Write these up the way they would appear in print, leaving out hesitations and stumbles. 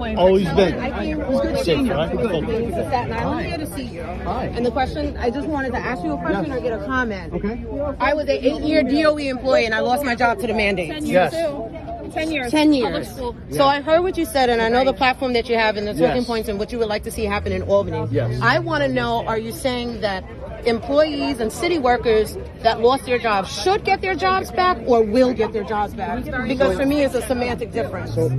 Always been. It was good seeing you. Right? It's a Staten Island here to see you. Hi. And the question, I just wanted to ask you a question or get a comment. Okay. I was an 8-year DOE employee and I lost my job to the mandate. Yes. 10 years. 10 years. So I heard what you said, and I know the platform that you have and the talking Yes. points and what you would like to see happen in Albany. Yes. I want to know, are you saying that employees and city workers that lost their jobs should get their jobs back or will get their jobs back? Because for me, it's a semantic difference. So,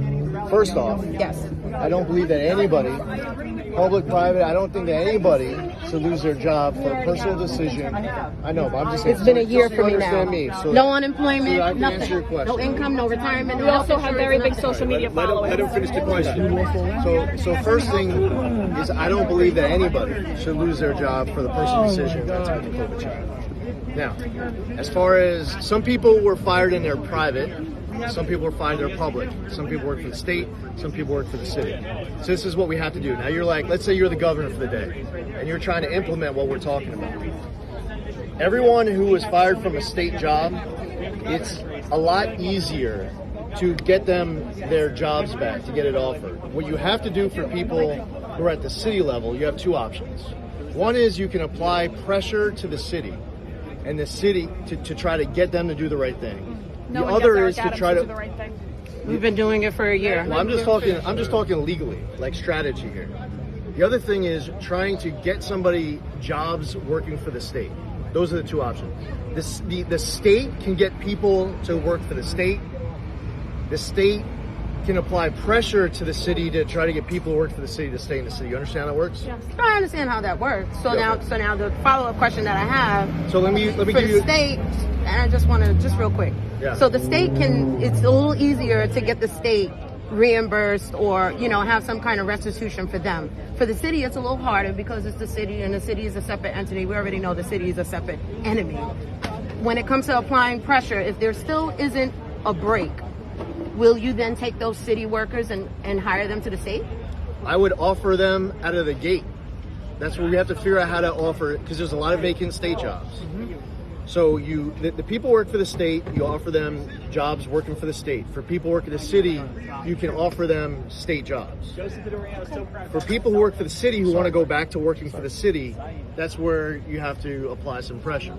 first off, Yes. I don't believe that anybody, public, private, I don't think that anybody should lose their job for a personal decision. I know, but I'm just saying. It's been a year just for me now. understand me. So, No unemployment, so I can answer nothing. your question. No income, no retirement. We no also health have very insurance, big nothing. social media following. Let him finish the question. So first thing is, I don't believe that anybody should lose their job for the personal decision not to get the COVID shot. Now, as far as some people were fired in their private, some people were fired in their public, some people work for the state, some people work for the city. So this is what we have to do. Now you're like, let's say you're the governor for the day, and you're trying to implement what we're talking about. Everyone who was fired from a state job, it's a lot easier to get them their jobs back, to get it offered. What you have to do for people who are at the city level, you have two options. One is you can apply pressure to the city, and the city to try to get them to do the right thing. No The one other gets is Eric to Adams try do to. the right thing. We've been doing it for a year. Well, I'm just talking legally, like strategy here. The other thing is trying to get somebody jobs working for the state. Those are the two options. The state can get people to work for the state. The state can apply pressure to the city to try to get people to work for the city to stay in the city. You understand how that works? Yes. I understand how that works. So Yeah. now the follow-up question that I have. So let me For give the you. state, and I just want to, just real quick. Yeah. So the state it's a little easier to get the state reimbursed or, have some kind of restitution for them. For the city, it's a little harder because it's the city and the city is a separate entity. We already know the city is a separate enemy. When it comes to applying pressure, if there still isn't a break, will you then take those city workers and hire them to the state? I would offer them out of the gate. That's where we have to figure out how to offer, because there's a lot of vacant state jobs. So the people work for the state, you offer them jobs working for the state. For people working in the city, you can offer them state jobs. For people who work for the city who want to go back to working for the city, that's where you have to apply some pressure.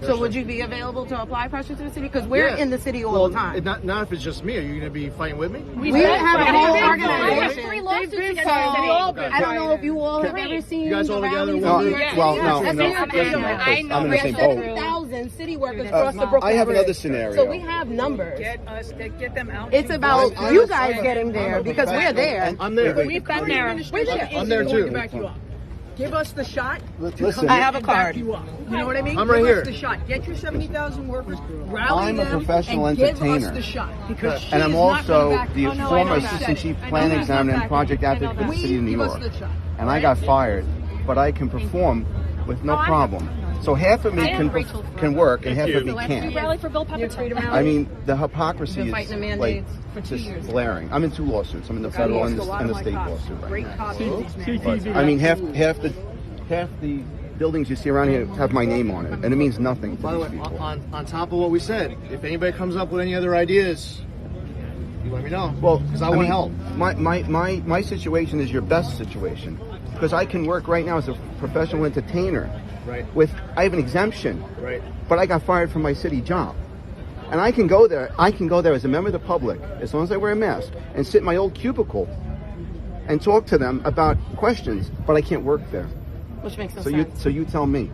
So would you be available to apply pressure to the city? Because we're in the city all the time. Not if it's just me. Are you going to be fighting with me? We have a whole I have organization. 3 lawsuits So, against the city. I don't know if you all have ever seen You guys all the together? rallies No, in New York. well, Yes, no, that's no, what happened. I know I'm in the We same have boat. 7,000 city workers across the Brooklyn I have another Bridge. scenario. So we have numbers. Get them out. It's about I you understand. guys getting there because we're there. I'm there. We've been there. We're there. I'm there too. Give us the shot. Listen, I have a card. You know what I mean? I'm right Give here. us the shot. Get your 70,000 workers. Rally I'm a them professional and entertainer. Give us the shot because she and I'm is not also coming back. the Oh, no, I former know that. assistant chief I know planning that. examiner and project I know advocate for the that. city of New Give us York. the shot. And I got fired, but I can perform with no problem. So half of me can work and half of me You can't. rally for Bill Pepperton. I mean, the hypocrisy Been is fighting the like mandates for 2 just years. glaring. I'm in 2 lawsuits. I'm in the federal and the state lawsuit right Great now. copies. But, I mean, half the buildings you see around here have my name on it, and it means nothing By to the these way, people. on top of what we said, if anybody comes up with any other ideas, you let me know. Well, because I want to help. My situation is your best situation because I can work right now as a professional entertainer. Right. I have an exemption. Right. But I got fired from my city job. And I can go there as a member of the public, as long as I wear a mask, and sit in my old cubicle and talk to them about questions, but I can't work there. Which makes no So sense. you tell me.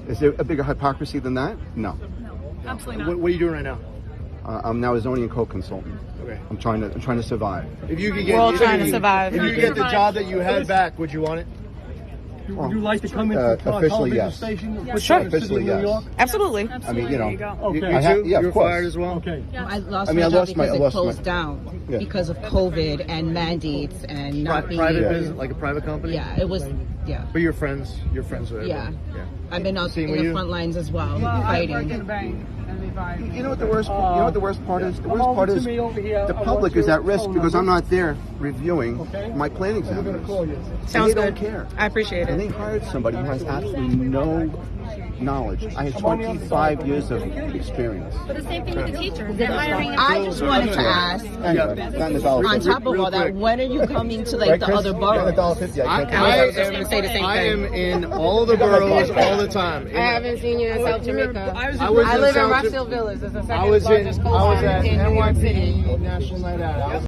Is there a bigger hypocrisy than that? No. Absolutely What not. are you doing right now? I'm now a zoning and code consultant. Okay. I'm trying to survive. If you could get, We're all if trying you- to survive. If you could get the job that you had back, would you want it? Would you like to come into a Officially, television yes. station? Yes. Put Sure. you in the city Officially, of New yes. York? Absolutely. I mean, you know. There you go. Okay. You I have- too? yeah, of You were course. fired as well? Okay. I lost I mean, my I job lost my- because I it lost my- closed down Yeah. because of COVID and mandates and not being Private able. business, like a private company? Yeah, it was. Yeah, But you're friends with everybody? Yeah. Yeah. I've been out Same in with the you? front lines as well, I work in a fighting. bank. And if I You know what the worst? You know what the worst part is? The Come worst over part to is me over here. the I public want is your at risk phone because I'm number. not there reviewing Okay. my plan We're going to examiners. call you. Sounds they don't good. care. I appreciate And it. they hired somebody who has absolutely no knowledge. I have 25 years of experience. But the same thing with the teachers. They're hiring. I just wanted to ask, Anyway, not in the dollar on fifty. top of all that, quick. when are you coming to like Right, the Chris? other Not in the dollar boroughs? 50. I can't I was gonna say the same am thing. in all the boroughs all the time. I haven't seen you in South Jamaica. I was I was I in live in South Rockdale Village. It's the I second was largest at co-op in New York City. NYPD National Night Out. I was